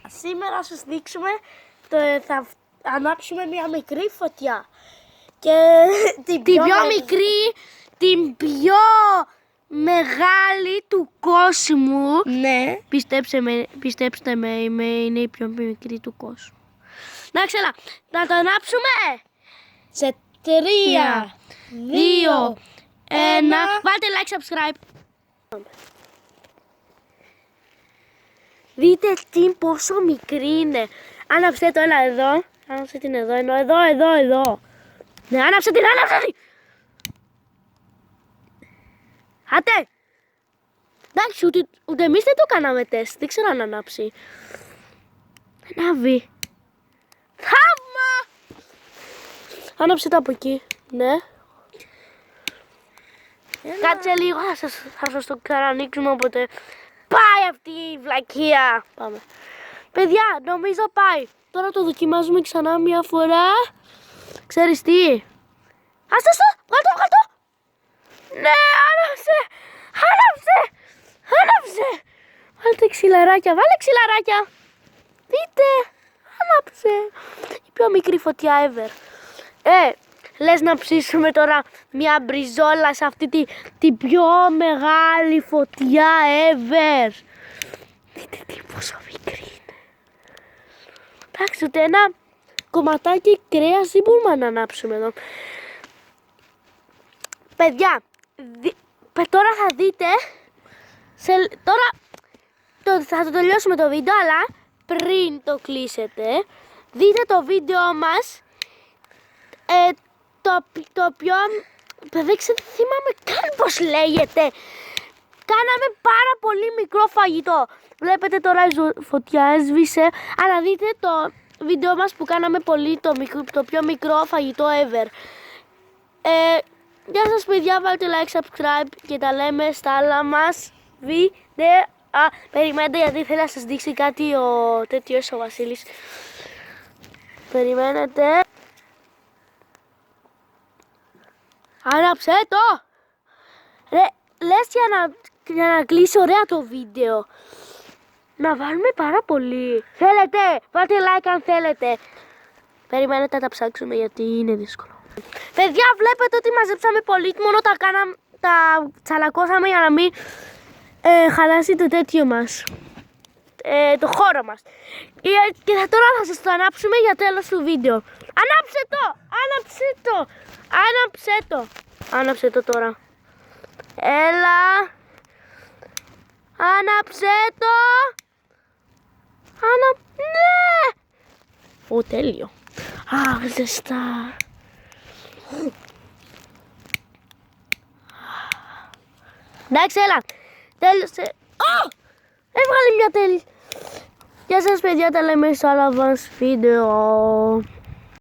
Σήμερα σας δείξουμε, θα ανάψουμε μια μικρή φωτιά. Και την πιο μικρή, την πιο μεγάλη του κόσμου. Ναι. Πιστέψτε με, είναι η πιο μικρή του κόσμου. Εντάξει, έλα, να το ανάψουμε. Σε 3, 2, 1. Βάλτε like, subscribe. Δείτε πόσο μικρή είναι. Άναψε το, έλα εδώ. Άναψε την εδώ, εδώ. Ναι, άναψε την. Άτε! Εντάξει, ούτε εμείς δεν το κάναμε τεστ. Δεν ξέρω αν ανάψει. Δεν ανάβει. Θαύμα! Άναψε το από εκεί. Ναι. Κάτσε λίγο, θα σας το ξανανοίξουμε όποτε πάει αυτή η βλακεία. Πάμε. Παιδιά, νομίζω πάει. Τώρα το δοκιμάζουμε ξανά μια φορά. Ξέρεις τι? Άστο, βγάλ' το. Ναι, άναψε. Βάλτε ξυλαράκια, Δείτε, άναψε. Η πιο μικρή φωτιά ever. Λες να ψήσουμε τώρα μια μπριζόλα σε αυτή την πιο μεγάλη φωτιά ever. Δείτε πόσο μικρή είναι. Εντάξει, ούτε ένα κομματάκι κρέας δεν μπορούμε να ανάψουμε εδώ. Παιδιά, τώρα θα δείτε, θα το τελειώσουμε το βίντεο, αλλά πριν το κλείσετε, δείτε το βίντεο μας, το πιο, δεν θυμάμαι καν πώς λέγεται. Κάναμε πάρα πολύ μικρό φαγητό. Βλέπετε τώρα η φωτιά έσβησε, αλλά δείτε το βίντεο μας που κάναμε πολύ το πιο μικρό φαγητό ever. Γεια σας παιδιά, βάλτε like, subscribe και τα λέμε στα άλλα μας βίντεο. Περιμένετε, γιατί θέλει να σας δείξει κάτι ο Βασίλης. Περιμένετε. Άναψε το! Λες για να κλείσει ωραία το βίντεο. Να βάλουμε πάρα πολύ. Θέλετε, βάλτε like αν θέλετε. Περιμένετε να τα ψάξουμε γιατί είναι δύσκολο. Παιδιά, βλέπετε ότι μαζέψαμε πολύ. Μόνο τα τσαλακώσαμε για να μην χαλάσει το τέτοιο μας. Το χώρο μας. Και τώρα θα σας το ανάψουμε για τέλος του βίντεο. Άναψε το τώρα. Έλα. Άναψε το. Ναι. Τέλειο. Ζεστά. Εντάξει, έλα. Τέλειωσε. Έβγαλε μια τέλη. Γεια σας παιδιά, τα λέμε στο άλλο μας βίντεο.